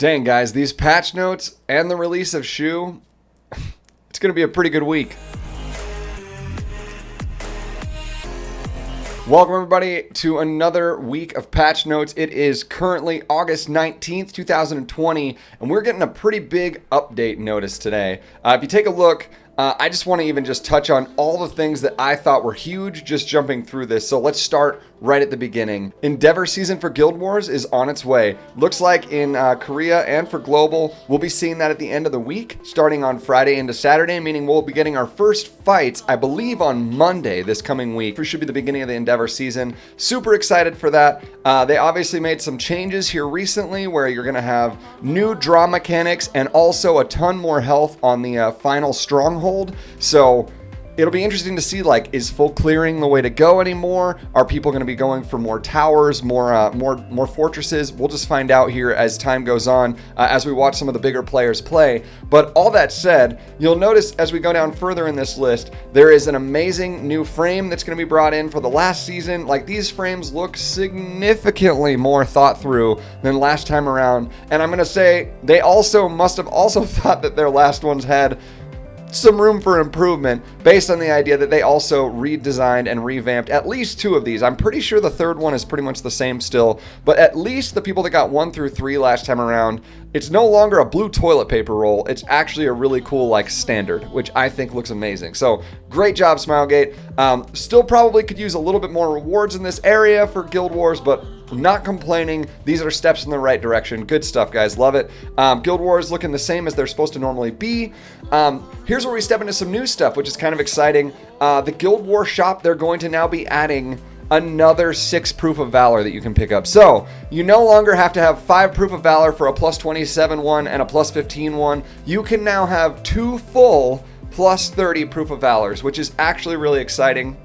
Dang, guys, these patch notes and the release of Choux, it's going to be a pretty good week. Welcome, everybody, to another week of patch notes. It is currently August 19th, 2020, and we're getting a pretty big update notice today. If you take a look, I just want to even just touch on all the things that I thought were huge just jumping through this. So let's start right at the beginning. Endeavor season for Guild Wars is on its way. Looks like in Korea and for Global, we'll be seeing that at the end of the week, starting on Friday into Saturday, meaning we'll be getting our first fights, I believe, on Monday this coming week, which should be the beginning of the Endeavor season. Super excited for that. They obviously made some changes here recently where you're going to have new draw mechanics and also a ton more health on the final stronghold. So it'll be interesting to see, like, is full clearing the way to go anymore? Are people going to be going for more towers, more fortresses? We'll just find out here as time goes on, as we watch some of the bigger players play. But all that said, you'll notice as we go down further in this list, there is an amazing new frame that's going to be brought in for the last season. Like, these frames look significantly more thought through than last time around. And I'm going to say they also must have also thought that their last ones had some room for improvement based on the idea that they also redesigned and revamped at least two of these. I'm pretty sure the third one is pretty much the same still, but at least the people that got 1 through 3 last time around, it's no longer a blue toilet paper roll. It's actually a really cool, like, standard, which I think looks amazing. So great job, Smilegate. Still probably could use a little bit more rewards in this area for Guild Wars, but not complaining. These are steps in the right direction. Good stuff, guys. Love it. Guild Wars looking the same as they're supposed to normally be. Here's where we step into some new stuff, which is kind of exciting. The Guild Wars shop, they're going to now be adding another 6 Proof of Valor that you can pick up. So you no longer have to have 5 Proof of Valor for a plus 27 one and a plus 15 one. You can now have 2 full plus 30 Proof of Valors, which is actually really exciting.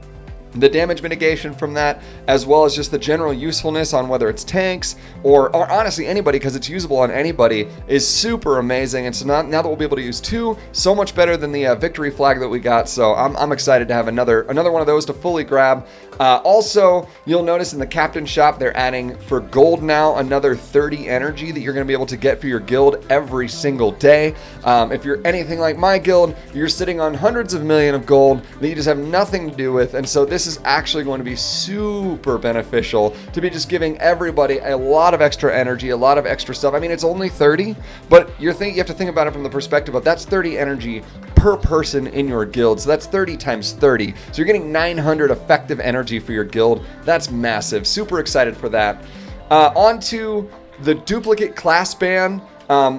The damage mitigation from that, as well as just the general usefulness on whether it's tanks or honestly anybody, because it's usable on anybody, is super amazing. And so now that we'll be able to use 2, so much better than the victory flag that we got. So I'm excited to have another one of those to fully grab. Also, you'll notice in the captain shop, they're adding for gold now another 30 energy that you're going to be able to get for your guild every single day. If you're anything like my guild, you're sitting on hundreds of million of gold that you just have nothing to do with. And so this is actually going to be super beneficial to be just giving everybody a lot of extra energy, a lot of extra stuff. I mean, it's only 30, but you have to think about it from the perspective of that's 30 energy per person in your guild. So that's 30 times 30. So you're getting 900 effective energy for your guild. That's massive. Super excited for that. On to the duplicate class ban,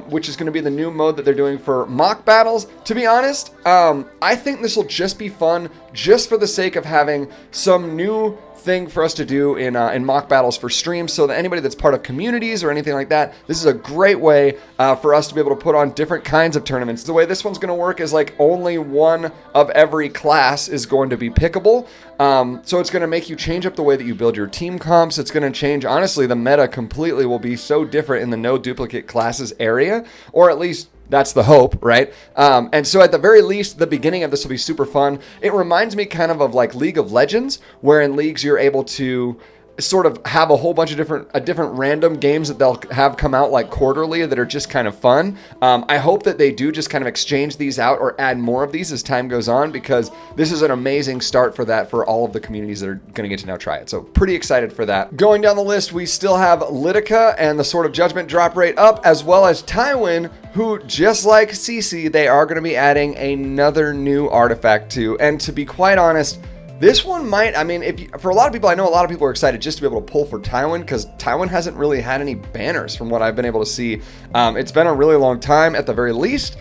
which is going to be the new mode that they're doing for mock battles. To be honest, I think this will just be fun just for the sake of having some new thing for us to do in mock battles for streams, so that anybody that's part of communities or anything like that, this is a great way for us to be able to put on different kinds of tournaments. The way this one's going to work is like only one of every class is going to be pickable. So it's going to make you change up the way that you build your team comps. It's going to change, honestly, the meta completely will be so different in the no duplicate classes area, or at least that's the hope, right? And so at the very least, the beginning of this will be super fun. It reminds me kind of like League of Legends, where in leagues you're able to sort of have a whole bunch of different random games that they'll have come out like quarterly that are just kind of fun. I hope that they do just kind of exchange these out or add more of these as time goes on, because this is an amazing start for that for all of the communities that are going to get to now try it. So pretty excited for that. Going down the list, we still have Litica and the Sword of Judgment drop rate up, as well as Tywin, who, just like CC, they are going to be adding another new artifact to. And to be quite honest, this one might, I mean, for a lot of people, I know a lot of people are excited just to be able to pull for Tywin, because Tywin hasn't really had any banners from what I've been able to see. It's been a really long time at the very least.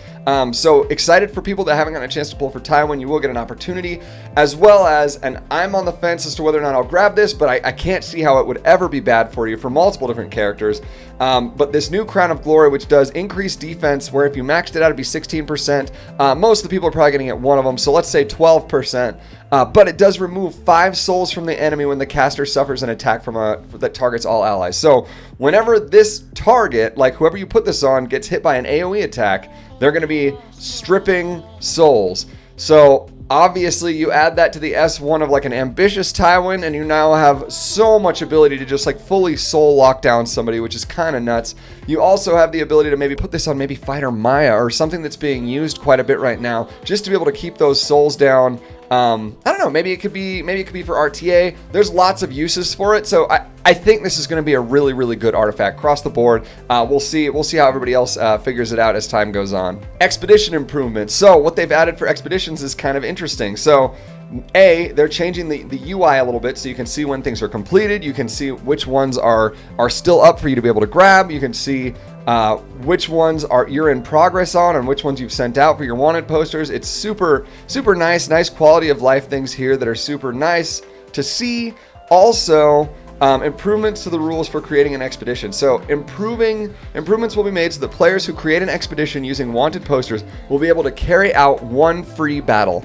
So excited for people that haven't gotten a chance to pull for Tywin. You will get an opportunity, as well as, and I'm on the fence as to whether or not I'll grab this, but I can't see how it would ever be bad for you for multiple different characters. But this new Crown of Glory, which does increase defense, where if you maxed it out, it'd be 16%. Most of the people are probably going to get one of them, so let's say 12%. But it does remove 5 souls from the enemy when the caster suffers an attack that targets all allies. So whenever this target, like whoever you put this on, gets hit by an AoE attack, they're going to be stripping souls. So Obviously, you add that to the S1 of like an ambitious Tywin, and you now have so much ability to just like fully soul lock down somebody, which is kind of nuts. You also have the ability to maybe put this on maybe Fighter Maya or something that's being used quite a bit right now, just to be able to keep those souls down. I don't know, maybe it could be for RTA. There's lots of uses for it, so I think this is going to be a really, really good artifact across the board. We'll see how everybody else figures it out as time goes on. Expedition improvements. So what they've added for expeditions is kind of interesting. So they're changing the UI a little bit, so you can see when things are completed. You can see which ones are still up for you to be able to grab. You can see which ones you're in progress on and which ones you've sent out for your wanted posters. It's super, super nice quality of life things here that are super nice to see. Also, improvements to the rules for creating an expedition. So improvements will be made so that players who create an expedition using wanted posters will be able to carry out one free battle.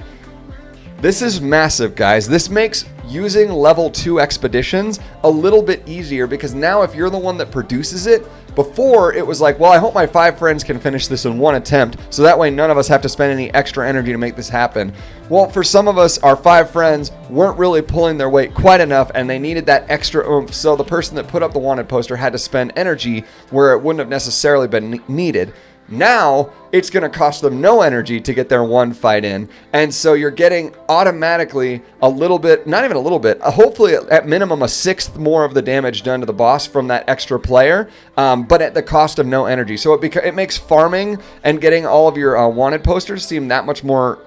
This is massive, guys. This makes using level 2 expeditions a little bit easier, because now if you're the one that produces it, before it was like, well, I hope my 5 friends can finish this in one attempt, so that way none of us have to spend any extra energy to make this happen. Well, for some of us, our 5 friends weren't really pulling their weight quite enough, and they needed that extra oomph, so the person that put up the wanted poster had to spend energy where it wouldn't have necessarily been needed. Now, it's going to cost them no energy to get their one fight in. And so you're getting automatically a little bit, not even a little bit, hopefully at minimum a sixth more of the damage done to the boss from that extra player, but at the cost of no energy. So it makes farming and getting all of your wanted posters seem that much more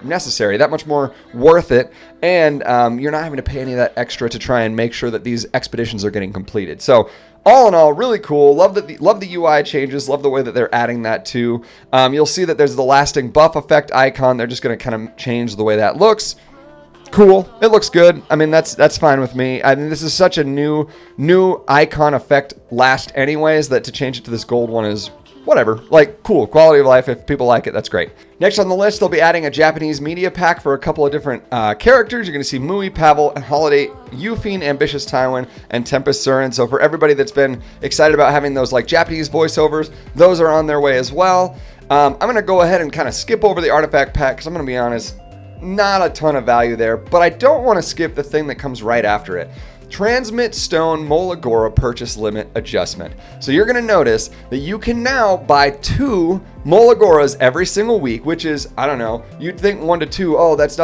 necessary, that much more worth it. And you're not having to pay any of that extra to try and make sure that these expeditions are getting completed. So all in all, really cool. Love the UI changes. Love the way that they're adding that too. You'll see that there's the lasting buff effect icon. They're just going to kind of change the way that looks. Cool. It looks good. I mean, that's fine with me. I mean, this is such a new icon effect last anyways, that to change it to this gold one is whatever. Like, cool. Quality of life. If people like it, that's great. Next on the list, they'll be adding a Japanese media pack for a couple of different characters. You're going to see Mui, Pavel, Holiday, Yufine, Ambitious Tywin, and Tempest Surin. So for everybody that's been excited about having those like Japanese voiceovers, those are on their way as well. I'm going to go ahead and kind of skip over the artifact pack, because I'm going to be honest, not a ton of value there, but I don't want to skip the thing that comes right after it. Transmit Stone Molagora Purchase Limit Adjustment. So you're going to notice that you can now buy 2 Molagoras every single week, which is, I don't know, you'd think 1 to 2, oh, that's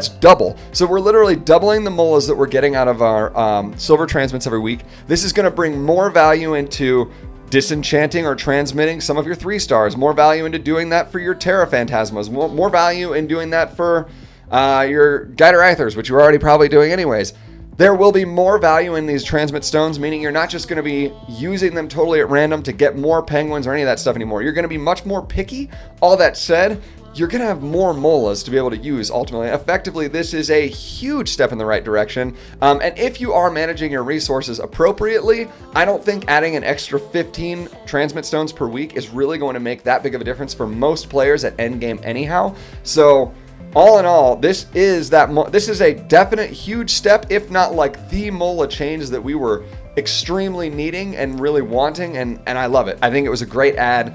double. So we're literally doubling the molas that we're getting out of our silver transmits every week. This is going to bring more value into disenchanting or transmitting some of your 3 stars, more value into doing that for your Terra Phantasmas, more value in doing that for your Guider Ithers, which you're already probably doing anyways. There will be more value in these transmit stones, meaning you're not just going to be using them totally at random to get more penguins or any of that stuff anymore. You're going to be much more picky. All that said, you're going to have more molas to be able to use ultimately. Effectively, this is a huge step in the right direction. And if you are managing your resources appropriately, I don't think adding an extra 15 transmit stones per week is really going to make that big of a difference for most players at endgame anyhow. So all in all, this is a definite huge step, if not like the mola change that we were extremely needing and really wanting, and I love it. I think it was a great add.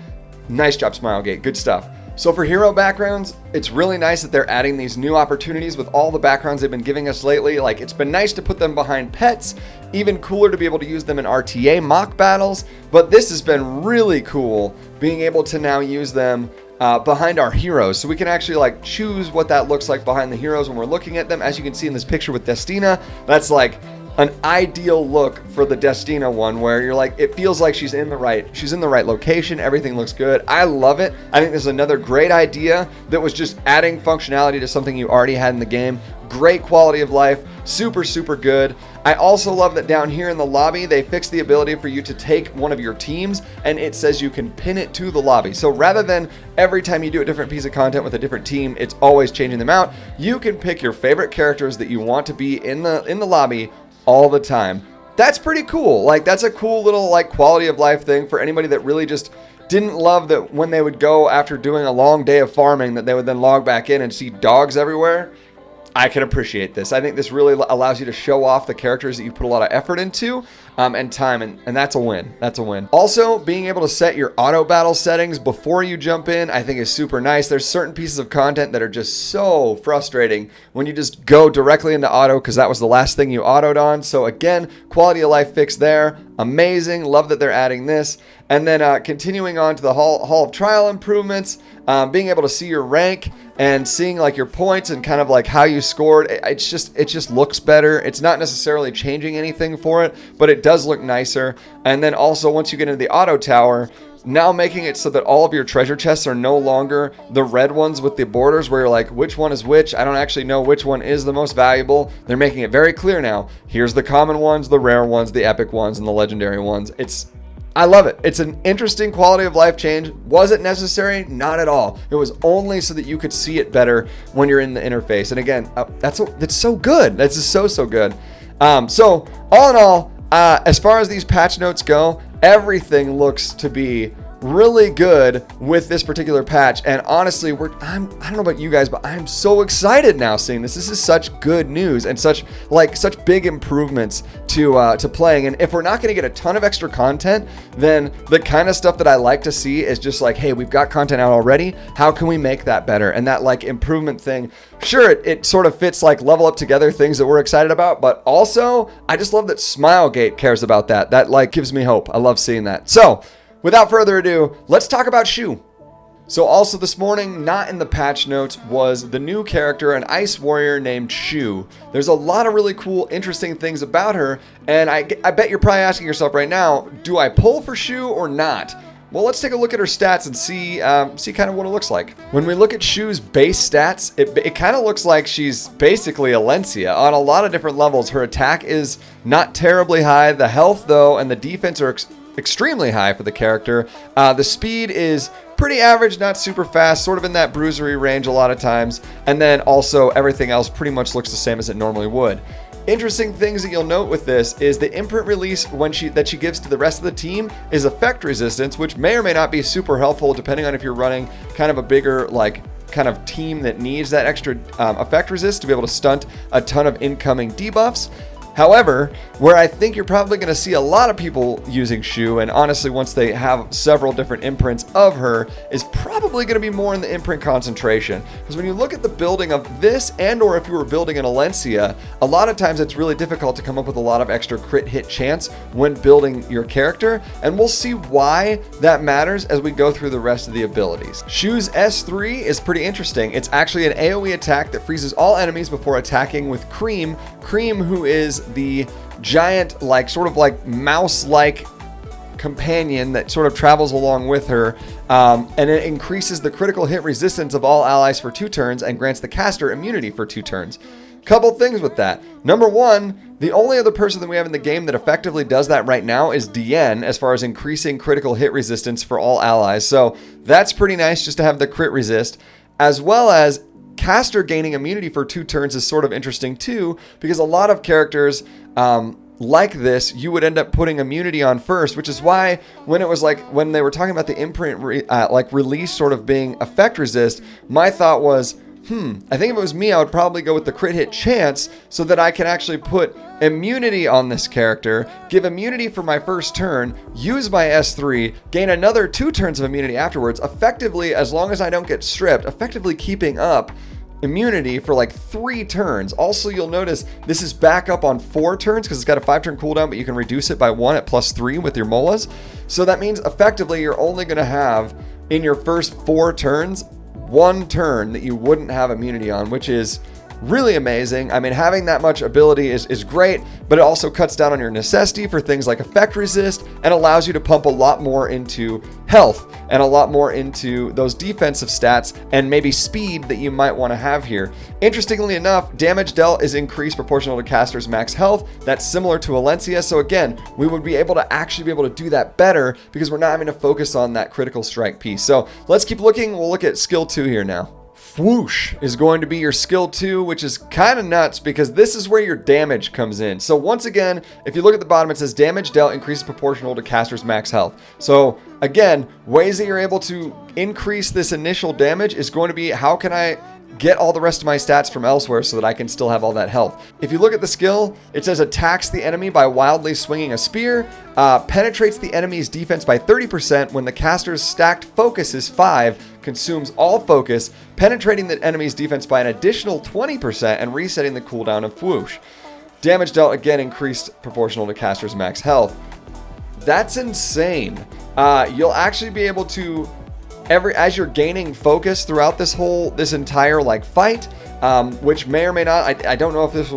Nice job, Smilegate. Good stuff. So for hero backgrounds, it's really nice that they're adding these new opportunities with all the backgrounds they've been giving us lately. Like, it's been nice to put them behind pets, even cooler to be able to use them in RTA mock battles, but this has been really cool being able to now use them behind our heroes, so we can actually like choose what that looks like behind the heroes when we're looking at them. As you can see in this picture with Destina, that's like an ideal look for the Destina one, where you're like, it feels like she's in the right location, everything looks good. I love it. I think this is another great idea that was just adding functionality to something you already had in the game. Great quality of life, super good. I also love that down here in the lobby, they fixed the ability for you to take one of your teams and it says you can pin it to the lobby. So rather than every time you do a different piece of content with a different team, it's always changing them out, you can pick your favorite characters that you want to be in the lobby all the time. That's pretty cool. Like, that's a cool little like quality of life thing for anybody that really just didn't love that when they would go after doing a long day of farming that they would then log back in and see dogs everywhere. I can appreciate this. I think this really allows you to show off the characters that you put a lot of effort into. and time, and that's a win. That's a win. Also, being able to set your auto battle settings before you jump in, I think is super nice. There's certain pieces of content that are just so frustrating when you just go directly into auto because that was the last thing you autoed on. So again, quality of life fix there. Amazing. Love that they're adding this. And then continuing on to the Hall of Trial improvements, being able to see your rank and seeing like your points and kind of like how you scored. It just looks better. It's not necessarily changing anything for it, but it does look nicer. And then also once you get into the auto tower, now making it so that all of your treasure chests are no longer the red ones with the borders where you're like, which one is which? I don't actually know which one is the most valuable. They're making it very clear now. Here's the common ones, the rare ones, the epic ones, and the legendary ones. I love it. It's an interesting quality of life change. Was it necessary? Not at all. It was only so that you could see it better when you're in the interface. And again, that's so good. That's just so good. So all in all, as far as these patch notes go, everything looks to be really good with this particular patch. And honestly, I don't know about you guys, but I'm so excited now seeing this. This is such good news and such big improvements to playing. And if we're not going to get a ton of extra content, then the kind of stuff that I like to see is just like, hey, we've got content out already. How can we make that better? And that like improvement thing, sure, it sort of fits like level up together things that we're excited about, but also I just love that Smilegate cares about that. That like gives me hope. I love seeing that. So without further ado, let's talk about Choux. So also this morning, not in the patch notes, was the new character, an ice warrior named Choux. There's a lot of really cool, interesting things about her, and I bet you're probably asking yourself right now, do I pull for Choux or not? Well, let's take a look at her stats and see kind of what it looks like. When we look at Choux's base stats, it kind of looks like she's basically Alencia. On a lot of different levels, her attack is not terribly high. The health, though, and the defense are extremely high for the character. The speed is pretty average, not super fast, sort of in that bruisery range a lot of times. And then also everything else pretty much looks the same as it normally would. Interesting things that you'll note with this is the imprint release that she gives to the rest of the team is effect resistance, which may or may not be super helpful depending on if you're running kind of a bigger kind of team that needs that extra effect resist to be able to stunt a ton of incoming debuffs. However, where I think you're probably going to see a lot of people using Choux, and honestly once they have several different imprints of her, is probably going to be more in the imprint concentration. Because when you look at the building of this, and or if you were building an Alencia, a lot of times it's really difficult to come up with a lot of extra crit hit chance when building your character, and we'll see why that matters as we go through the rest of the abilities. Choux's S3 is pretty interesting. It's actually an AoE attack that freezes all enemies before attacking with Cream. Cream, who is the giant sort of mouse-like companion that sort of travels along with her, and it increases the critical hit resistance of all allies for 2 turns and grants the caster immunity for 2 turns. Couple things with that. Number one, the only other person that we have in the game that effectively does that right now is Diane, as far as increasing critical hit resistance for all allies. So that's pretty nice just to have the crit resist, as well as caster gaining immunity for 2 turns is sort of interesting too, because a lot of characters like this, you would end up putting immunity on first, which is why when it was when they were talking about the imprint release sort of being effect resist, my thought was, I think if it was me, I would probably go with the crit hit chance so that I can actually put immunity on this character, give immunity for my first turn, use my S3, gain another 2 turns of immunity afterwards, effectively, as long as I don't get stripped, effectively keeping up immunity for 3 turns. Also, you'll notice this is back up on 4 turns because it's got a 5-turn cooldown, but you can reduce it by 1 at +3 with your molas. So that means effectively you're only going to have in your first 4 turns 1 turn that you wouldn't have immunity on, which is really amazing. I mean, having that much ability is great, but it also cuts down on your necessity for things like effect resist and allows you to pump a lot more into health and a lot more into those defensive stats and maybe speed that you might want to have here. Interestingly enough, damage dealt is increased proportional to caster's max health. That's similar to Alencia. So again, we would be able to actually do that better because we're not having to focus on that critical strike piece. So let's keep looking. We'll look at skill 2 here now. Foosh is going to be your skill 2, which is kind of nuts because this is where your damage comes in. So once again, if you look at the bottom, it says damage dealt increases proportional to caster's max health. So again, ways that you're able to increase this initial damage is going to be, how can I get all the rest of my stats from elsewhere so that I can still have all that health. If you look at the skill, it says attacks the enemy by wildly swinging a spear, penetrates the enemy's defense by 30% when the caster's stacked focus is 5, consumes all focus, penetrating the enemy's defense by an additional 20% and resetting the cooldown of Foosh. Damage dealt again increased proportional to caster's max health. That's insane. You'll actually be able to as you're gaining focus throughout this entire like fight, which may or may not, I don't know if this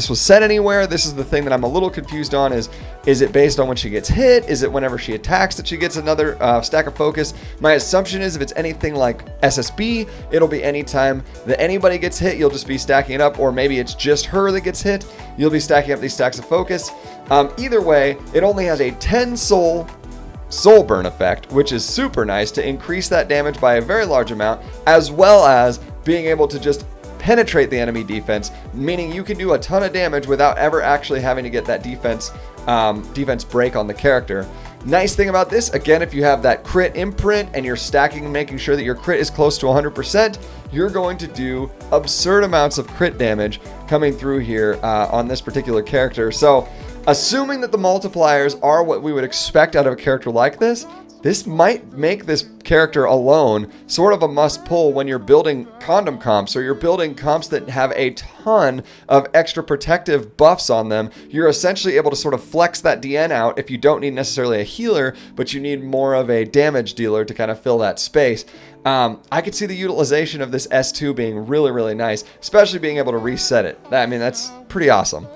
was said anywhere. This is the thing that I'm a little confused on. Is it based on when she gets hit? Is it whenever she attacks that she gets another stack of focus? My assumption is if it's anything like SSB, it'll be anytime that anybody gets hit, you'll just be stacking it up, or maybe it's just her that gets hit, you'll be stacking up these stacks of focus. Either way, it only has a 10 soul burn effect, which is super nice to increase that damage by a very large amount, as well as being able to just penetrate the enemy defense, meaning you can do a ton of damage without ever actually having to get that defense break on the character. Nice thing about this, again, if you have that crit imprint and you're stacking and making sure that your crit is close to 100%, you're going to do absurd amounts of crit damage coming through here on this particular character. So assuming that the multipliers are what we would expect out of a character like this might make this character alone sort of a must pull when you're building condom comps, or you're building comps that have a ton of extra protective buffs on them. You're essentially able to sort of flex that DN out if you don't need necessarily a healer, but you need more of a damage dealer to kind of fill that space. I could see the utilization of this S2 being really, really nice, especially being able to reset it. I mean, that's pretty awesome.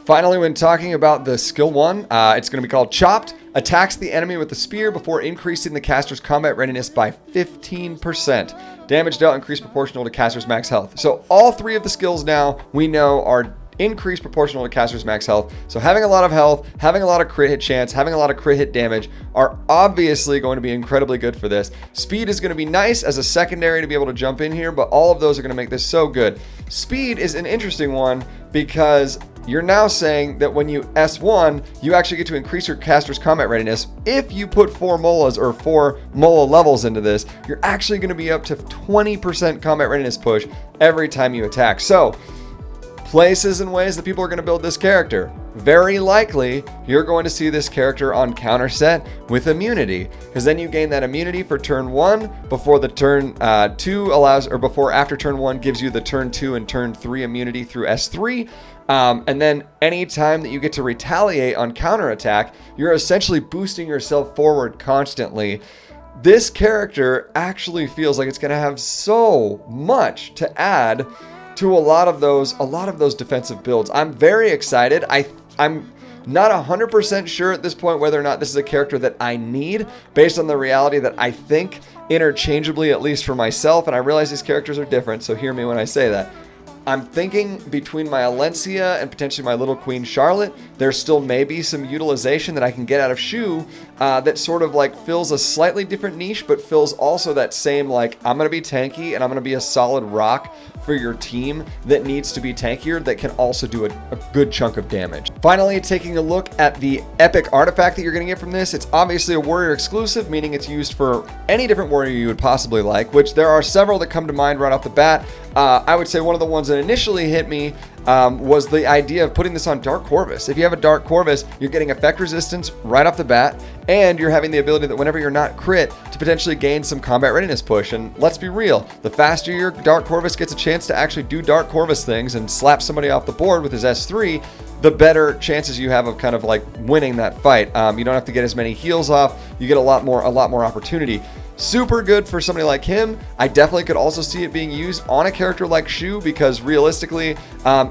Finally, when talking about the skill 1, it's going to be called Chopped. Attacks the enemy with the spear before increasing the caster's combat readiness by 15%. Damage dealt increased proportional to caster's max health. So all 3 of the skills now we know are increased proportional to caster's max health. So having a lot of health, having a lot of crit hit chance, having a lot of crit hit damage are obviously going to be incredibly good for this. Speed is going to be nice as a secondary to be able to jump in here, but all of those are going to make this so good. Speed is an interesting one because you're now saying that when you S1, you actually get to increase your caster's combat readiness. If you put 4 molas or 4 mola levels into this, you're actually going to be up to 20% combat readiness push every time you attack. So places and ways that people are going to build this character. Very likely, you're going to see this character on counter set with immunity, because then you gain that immunity for turn 1 before the turn 2 allows, or before after turn 1 gives you the turn 2 and turn 3 immunity through S3. And then anytime that you get to retaliate on counterattack, you're essentially boosting yourself forward constantly. This character actually feels like it's going to have so much to add to a lot of those defensive builds. I'm very excited. I'm not 100% sure at this point whether or not this is a character that I need, based on the reality that I think interchangeably, at least for myself, and I realize these characters are different, so hear me when I say that. I'm thinking between my Alencia and potentially my little Queen Charlotte, there still may be some utilization that I can get out of Choux that sort of like fills a slightly different niche, but fills also that same like, I'm going to be tanky and I'm going to be a solid rock for your team that needs to be tankier, that can also do a good chunk of damage. Finally, taking a look at the epic artifact that you're going to get from this, it's obviously a warrior exclusive, meaning it's used for any different warrior you would possibly like, which there are several that come to mind right off the bat. I would say one of the ones that initially hit me was the idea of putting this on Dark Corvus. If you have a Dark Corvus, you're getting effect resistance right off the bat, and you're having the ability that whenever you're not crit, to potentially gain some combat readiness push. And let's be real, the faster your Dark Corvus gets a chance to actually do Dark Corvus things and slap somebody off the board with his S3, the better chances you have of kind of like winning that fight. You don't have to get as many heals off, you get a lot more opportunity. Super good for somebody like him. I definitely could also see it being used on a character like Choux, because realistically,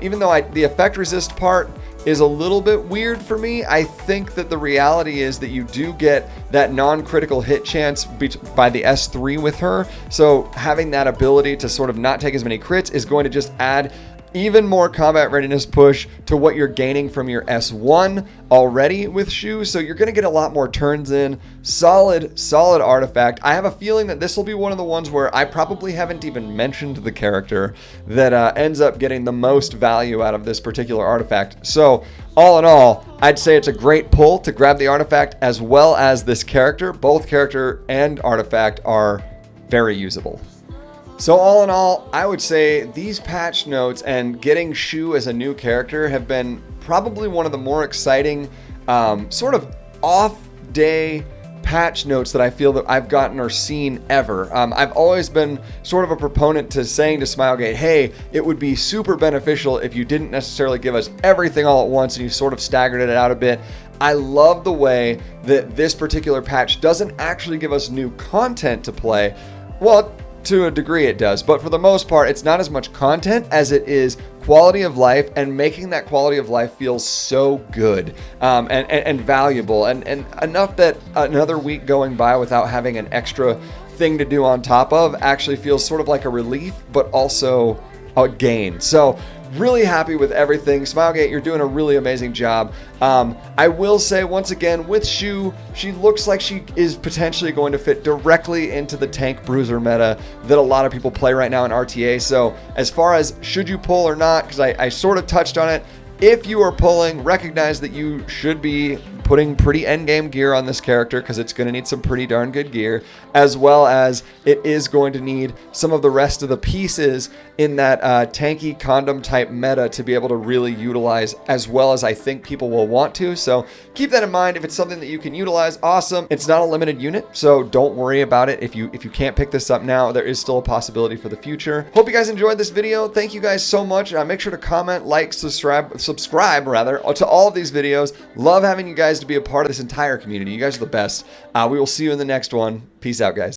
even though the effect resist part is a little bit weird for me, I think that the reality is that you do get that non-critical hit chance by the S3 with her. So having that ability to sort of not take as many crits is going to just add even more combat readiness push to what you're gaining from your S1 already with Choux. So you're going to get a lot more turns in. Solid artifact. I have a feeling that this will be one of the ones where I probably haven't even mentioned the character that ends up getting the most value out of this particular artifact. So all in all, I'd say it's a great pull to grab the artifact as well as this character. Both character and artifact are very usable. So all in all, I would say these patch notes and getting Choux as a new character have been probably one of the more exciting sort of off-day patch notes that I feel that I've gotten or seen ever. I've always been sort of a proponent to saying to Smilegate, hey, it would be super beneficial if you didn't necessarily give us everything all at once and you sort of staggered it out a bit. I love the way that this particular patch doesn't actually give us new content to play. Well, to a degree it does, but for the most part, it's not as much content as it is quality of life, and making that quality of life feel so good and valuable, and enough that another week going by without having an extra thing to do on top of actually feels sort of like a relief, but also a gain. So really happy with everything. Smilegate, you're doing a really amazing job. I will say once again, with Choux, she looks like she is potentially going to fit directly into the tank bruiser meta that a lot of people play right now in RTA. So as far as should you pull or not, because I sort of touched on it, if you are pulling, recognize that you should be putting pretty endgame gear on this character because it's going to need some pretty darn good gear, as well as it is going to need some of the rest of the pieces in that tanky condom type meta to be able to really utilize as well as I think people will want to. So keep that in mind. If it's something that you can utilize, awesome. It's not a limited unit, so don't worry about it. If you can't pick this up now, there is still a possibility for the future. Hope you guys enjoyed this video. Thank you guys so much. Make sure to comment, like, subscribe rather to all of these videos. Love having you guys to be a part of this entire community. You guys are the best. We will see you in the next one. Peace out, guys.